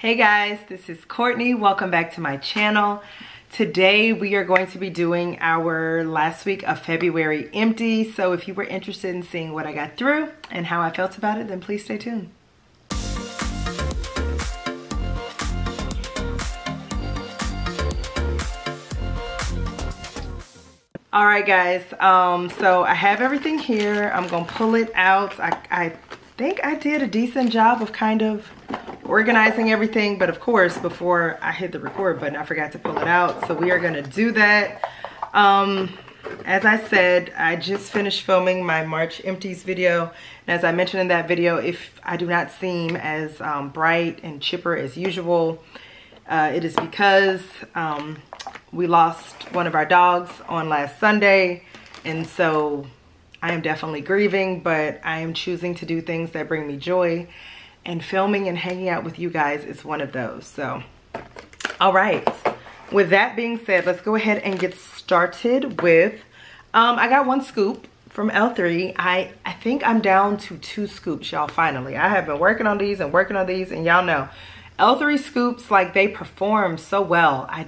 Hey guys, this is Courtney. Welcome back to my channel. Today we are going to be doing our last week of February empty. So if you were interested in seeing what I got through and how I felt about it, then please stay tuned. All right guys, so I have everything here. I'm gonna pull it out. I think I did a decent job of kind of organizing everything, but of course before I hit the record button I forgot to pull it out, so we are gonna do that. As I said, I just finished filming my March empties video, and as I mentioned in that video, if I do not seem as bright and chipper as usual, it is because we lost one of our dogs on last Sunday, and so I am definitely grieving, but I am choosing to do things that bring me joy, and filming and hanging out with you guys is one of those. So, all right. With that being said, let's go ahead and get started with, I got one scoop from L3. I think I'm down to 2 scoops, y'all, finally. I have been working on these, and y'all know, L3 scoops, like, they perform so well. I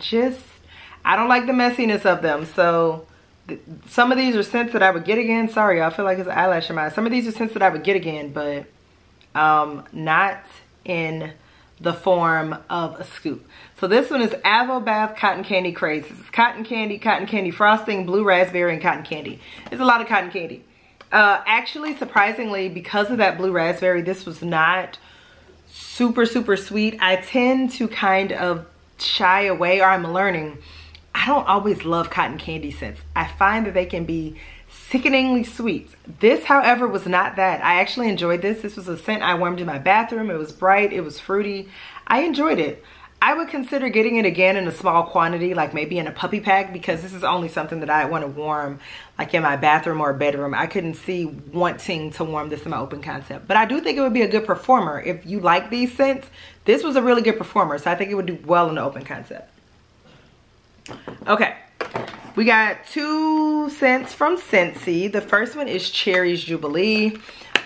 don't like the messiness of them. So some of these are scents that I would get again. Sorry, I feel like it's an eyelash in my eye. Some of these are scents that I would get again, but not in the form of a scoop. So this one is Avo Bath Cotton Candy Craze. This is cotton candy frosting, blue raspberry, and cotton candy. It's a lot of cotton candy. Actually, surprisingly, because of that blue raspberry, this was not super sweet. I tend to kind of shy away, or I'm learning, I don't always love cotton candy scents. I find that they can be sickeningly sweet. This, however, was not that. I actually enjoyed this. This was a scent I warmed in my bathroom. It was bright, it was fruity. I enjoyed it. I would consider getting it again in a small quantity, like maybe in a puppy pack, because this is only something that I want to warm like in my bathroom or bedroom. I couldn't see wanting to warm this in my open concept. But I do think it would be a good performer. If you like these scents, this was a really good performer. So I think it would do well in the open concept. Okay, we got 2 scents from Scentsy. The first one is Cherry's Jubilee.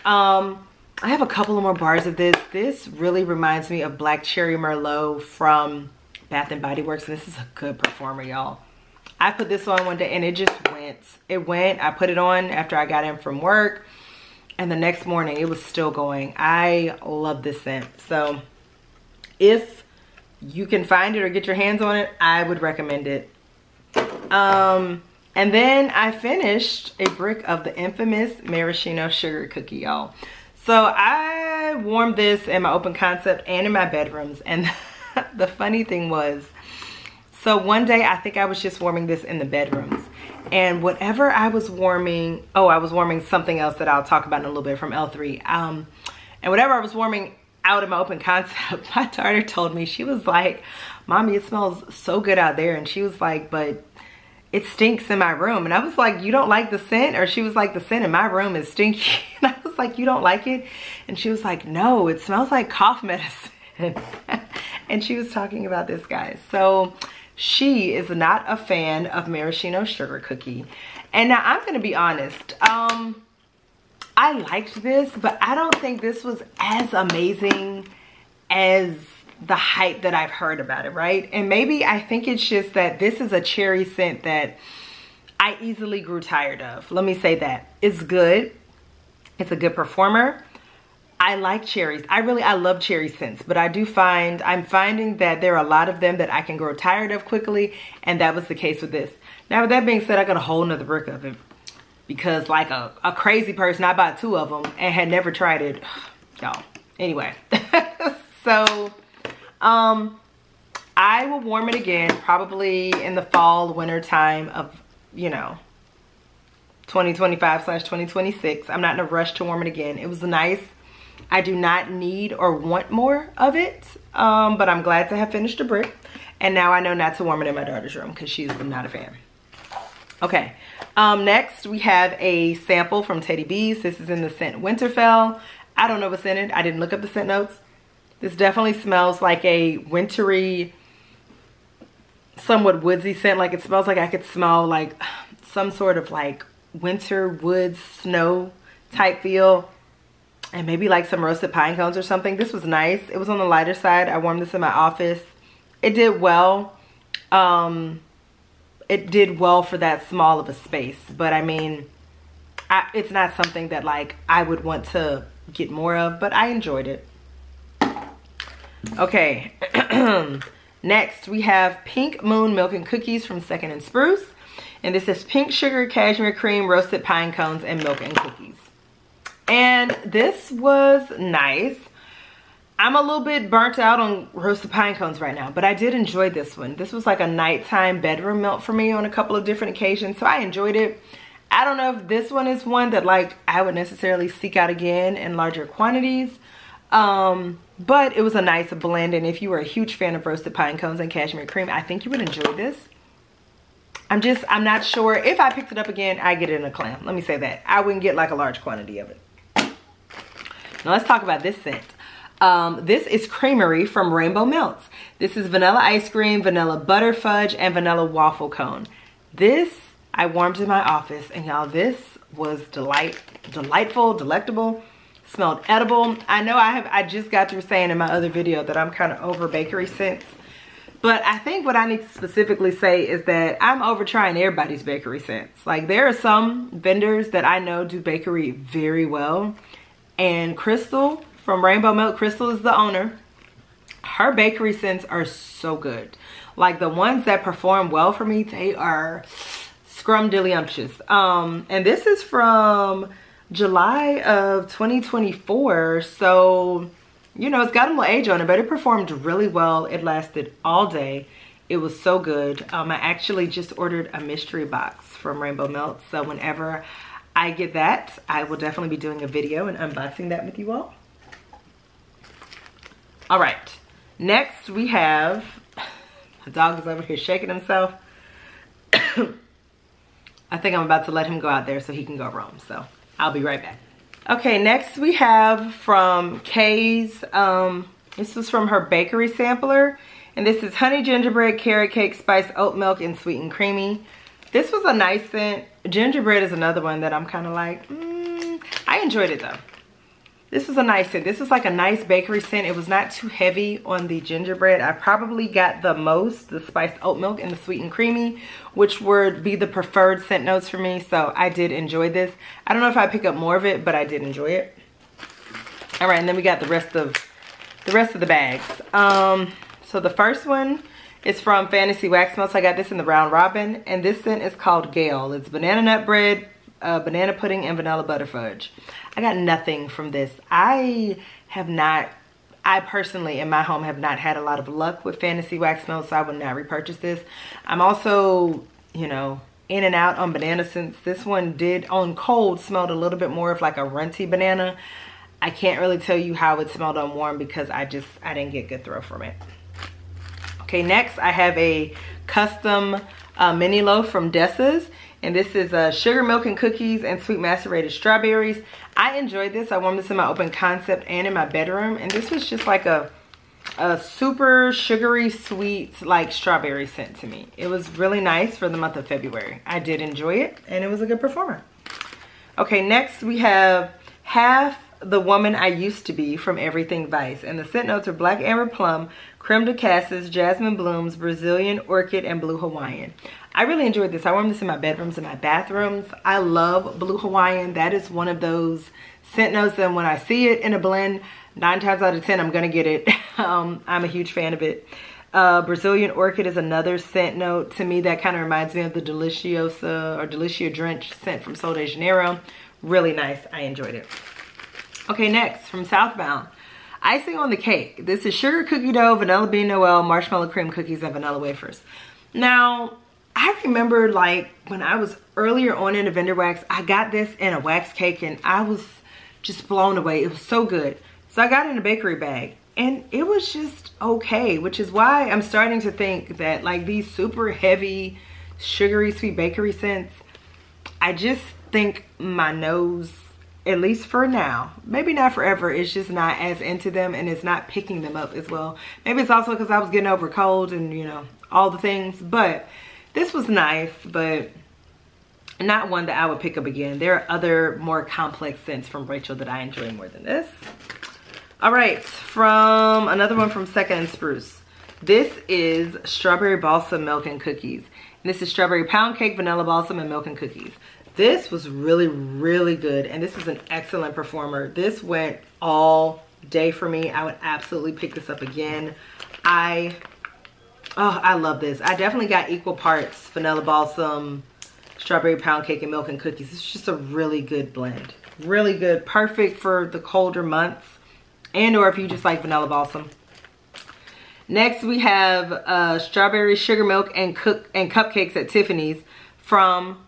I have a couple of more bars of this. This really reminds me of Black Cherry Merlot from Bath and Body Works, and this is a good performer, y'all. I put this on one day and it just went. It went. I put it on after I got in from work, and the next morning it was still going. I love this scent. So if you can find it or get your hands on it, I would recommend it. And then I finished a brick of the infamous maraschino sugar cookie, y'all. So I warmed this in my open concept and in my bedrooms, and the funny thing was, so one day I think I was just warming this in the bedrooms, and whatever I was warming, I was warming something else that I'll talk about in a little bit from L3, and whatever I was warming out of my open concept, my daughter told me, she was like, "Mommy, it smells so good out there," and she was like, "But it stinks in my room." And I was like, "You don't like the scent?" Or she was like, "The scent in my room is stinky." And I was like, "You don't like it?" And she was like, "No, it smells like cough medicine." And she was talking about this, guys. So she is not a fan of maraschino sugar cookie. And now I'm gonna be honest, I liked this, but I don't think this was as amazing as the hype that I've heard about it, right? And maybe I think it's just that this is a cherry scent that I easily grew tired of. Let me say that. It's good. It's a good performer. I like cherries. I love cherry scents, but I'm finding that there are a lot of them that I can grow tired of quickly, and that was the case with this. Now, with that being said, I got a whole nother brick of it, because like a crazy person, I bought 2 of them and had never tried it, y'all. Anyway, so I will warm it again probably in the fall, winter time of, 2025/2026. I'm not in a rush to warm it again. It was nice. I do not need or want more of it, but I'm glad to have finished a brick, and now I know not to warm it in my daughter's room because she's not a fan. Okay, next we have a sample from Teddy B's. This is in the scent Winterfell. I don't know what's in it. I didn't look up the scent notes. This definitely smells like a wintry, somewhat woodsy scent. Like, it smells like I could smell like some sort of like winter woods snow type feel. and maybe like some roasted pine cones or something. This was nice. It was on the lighter side. I warmed this in my office. It did well. It did well for that small of a space, but I mean, it's not something that like I would want to get more of, but I enjoyed it. Okay. Next we have Pink Moon Milk and Cookies from Second and Spruce, and this is pink sugar, cashmere cream, roasted pine cones, and milk and cookies. And this was nice. I'm a little bit burnt out on roasted pine cones right now, but I did enjoy this one. This was like a nighttime bedroom melt for me on a couple of different occasions, so I enjoyed it. I don't know if this one is one that like I would necessarily seek out again in larger quantities, but it was a nice blend, and if you were a huge fan of roasted pine cones and cashmere cream, I think you would enjoy this. I'm not sure if I picked it up again, I get it in a clam. Let me say that. I wouldn't get like a large quantity of it. Now let's talk about this scent. This is Creamery from Rainbow Melts. This is vanilla ice cream, vanilla butter fudge, and vanilla waffle cone. This I warmed in my office, and y'all, this was delightful, delectable, smelled edible. I know I just got through saying in my other video that I'm kind of over bakery scents, but I think what I need to specifically say is that I'm over trying everybody's bakery scents. Like, there are some vendors that I know do bakery very well, and Crystal from Rainbow Milk, Crystal is the owner. Her bakery scents are so good. Like, the ones that perform well for me, they are scrumdiddlyumptious. And this is from July of 2024. So, you know, it's got a little age on it, but it performed really well. It lasted all day. It was so good. I actually just ordered a mystery box from Rainbow Milk. So whenever I get that, I will definitely be doing a video and unboxing that with you all. All right, next we have, the dog is over here shaking himself. I think I'm about to let him go out there so he can go roam, so I'll be right back. Okay, next we have from Kay's, this was from her bakery sampler, and this is honey gingerbread, carrot cake, spiced oat milk, and sweet and creamy. This was a nice scent. Gingerbread is another one that I'm kind of like, I enjoyed it though. This was a nice scent. This was like a nice bakery scent. It was not too heavy on the gingerbread. I probably got the most, the spiced oat milk and the sweet and creamy, which would be the preferred scent notes for me. So I did enjoy this. I don't know if I pick up more of it, but I did enjoy it. All right, and then we got the rest of the bags. So the first one is from Fantasy Wax Melts. I got this in the Round Robin, and this scent is called Gale. It's banana nut bread, banana pudding, and vanilla butter fudge. I got nothing from this. I personally in my home have not had a lot of luck with Fantasy Wax Melts, so I would not repurchase this. I'm also, you know, in and out on banana scents. This one did on cold smelled a little bit more of like a runty banana. I can't really tell you how it smelled on warm because I didn't get good throw from it. Okay, next I have a custom mini loaf from Dessa's, and this is sugar milk and cookies and sweet macerated strawberries. I enjoyed this. I warmed this in my open concept and in my bedroom, and this was just like a super sugary sweet like strawberry scent to me. It was really nice for the month of February. I did enjoy it, and it was a good performer. Okay, next we have Half the Woman I Used to Be from Everything Vice, and the scent notes are black amber plum, creme de cassis, jasmine blooms, Brazilian orchid, and blue Hawaiian. I really enjoyed this. I warmed this in my bedrooms and my bathrooms. I love blue Hawaiian. That is one of those scent notes that when I see it in a blend, 9 times out of 10 I'm gonna get it. I'm a huge fan of it. Brazilian orchid is another scent note to me that kind of reminds me of the Deliciosa or Delicia Drench scent from Sol de Janeiro. Really nice. I enjoyed it. Okay, next from Southbound, icing on the cake. This is sugar cookie dough, vanilla bean noel, marshmallow cream cookies, and vanilla wafers. Now, I remember like when I was earlier on in the vendor wax, I got this in a wax cake and I was just blown away. It was so good. So I got it in a bakery bag and it was just okay, which is why I'm starting to think that like these super heavy, sugary, sweet bakery scents, I just think my nose, at least for now, maybe not forever, it's just not as into them and it's not picking them up as well. Maybe it's also because I was getting over cold and, you know, all the things, but this was nice, but not one that I would pick up again. There are other more complex scents from Rachel that I enjoy more than this. All right, from another one from Second and Spruce. This is Strawberry Balsam Milk and Cookies. And this is Strawberry Pound Cake, Vanilla Balsam, and Milk and Cookies. This was really, really good. And this is an excellent performer. This went all day for me. I would absolutely pick this up again. I love this. I definitely got equal parts Vanilla Balsam, Strawberry Pound Cake, and Milk and Cookies. It's just a really good blend. Really good. Perfect for the colder months. And or if you just like Vanilla Balsam. Next we have Strawberry Sugar Milk and Cupcakes at Tiffany's from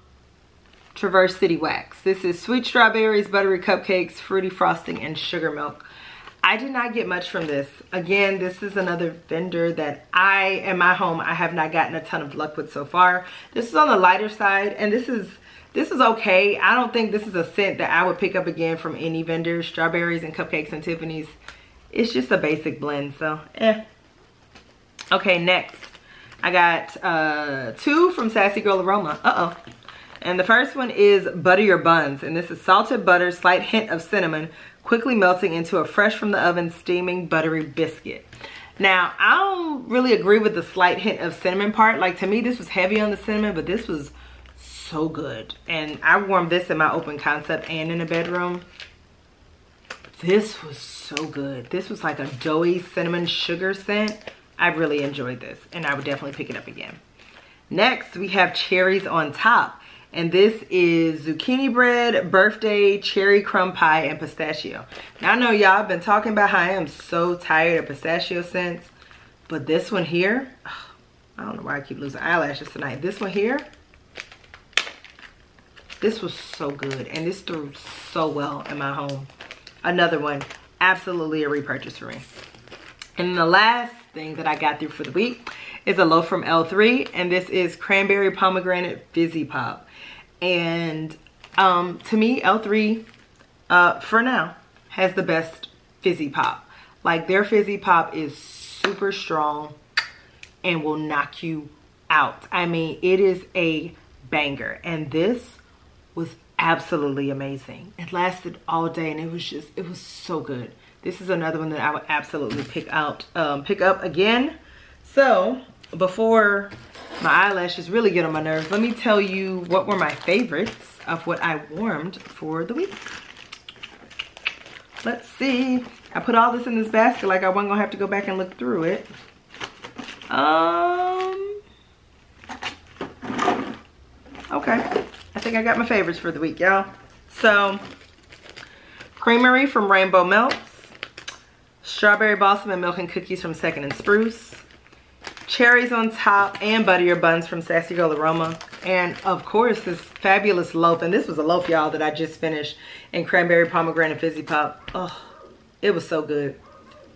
Traverse City Wax. This is sweet strawberries, buttery cupcakes, fruity frosting, and sugar milk. I did not get much from this. Again, this is another vendor that in my home, I have not gotten a ton of luck with so far. This is on the lighter side, and this is okay. I don't think this is a scent that I would pick up again from any vendor. Strawberries and Cupcakes and Tiffany's. It's just a basic blend, so Okay, next. I got 2 from Sassy Girl Aroma. And the first one is Butter Your Buns. And this is salted butter, slight hint of cinnamon, quickly melting into a fresh from the oven steaming buttery biscuit. Now, I don't really agree with the slight hint of cinnamon part. Like, to me, this was heavy on the cinnamon, but this was so good. And I warmed this in my open concept and in the bedroom. This was so good. This was like a doughy cinnamon sugar scent. I really enjoyed this, and I would definitely pick it up again. Next, we have Cherries on Top. And this is zucchini bread, birthday, cherry crumb pie, and pistachio. Now I know y'all have been talking about how I am so tired of pistachio scents. But this one here, I don't know why I keep losing eyelashes tonight. This one here, this was so good. And this threw so well in my home. Another one, absolutely a repurchase for me. And the last thing that I got through for the week is a loaf from L3. And this is Cranberry Pomegranate Fizzy Pop. And to me, L3 for now has the best fizzy pop. Like, their fizzy pop is super strong and will knock you out. I mean, it is a banger, and this was absolutely amazing. It lasted all day, and it was so good. This is another one that I would absolutely pick up again. So before my eyelashes really get on my nerves, let me tell you what were my favorites of what I warmed for the week. Let's see. I put all this in this basket like I wasn't gonna have to go back and look through it. Okay. I think I got my favorites for the week, y'all. So, Creamery from Rainbow Melts, Strawberry Balsam and Milk and Cookies from Second and Spruce, Cherries on Top and Butter Your Buns from Sassy Girl Aroma, and of course this fabulous loaf, and this was a loaf, y'all, that I just finished in Cranberry Pomegranate Fizzy Pop. Oh, it was so good.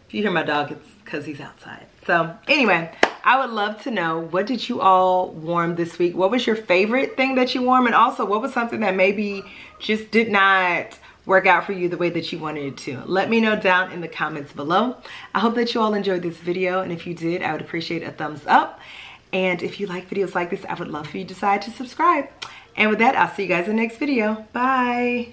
If you hear my dog, it's because he's outside. So anyway, I would love to know, what did you all warm this week? What was your favorite thing that you warmed? And also, what was something that maybe just did not work out for you the way that you wanted it to? Let me know down in the comments below. I hope that you all enjoyed this video, and if you did, I would appreciate a thumbs up. And if you like videos like this, I would love for you to decide to subscribe. And with that, I'll see you guys in the next video. Bye.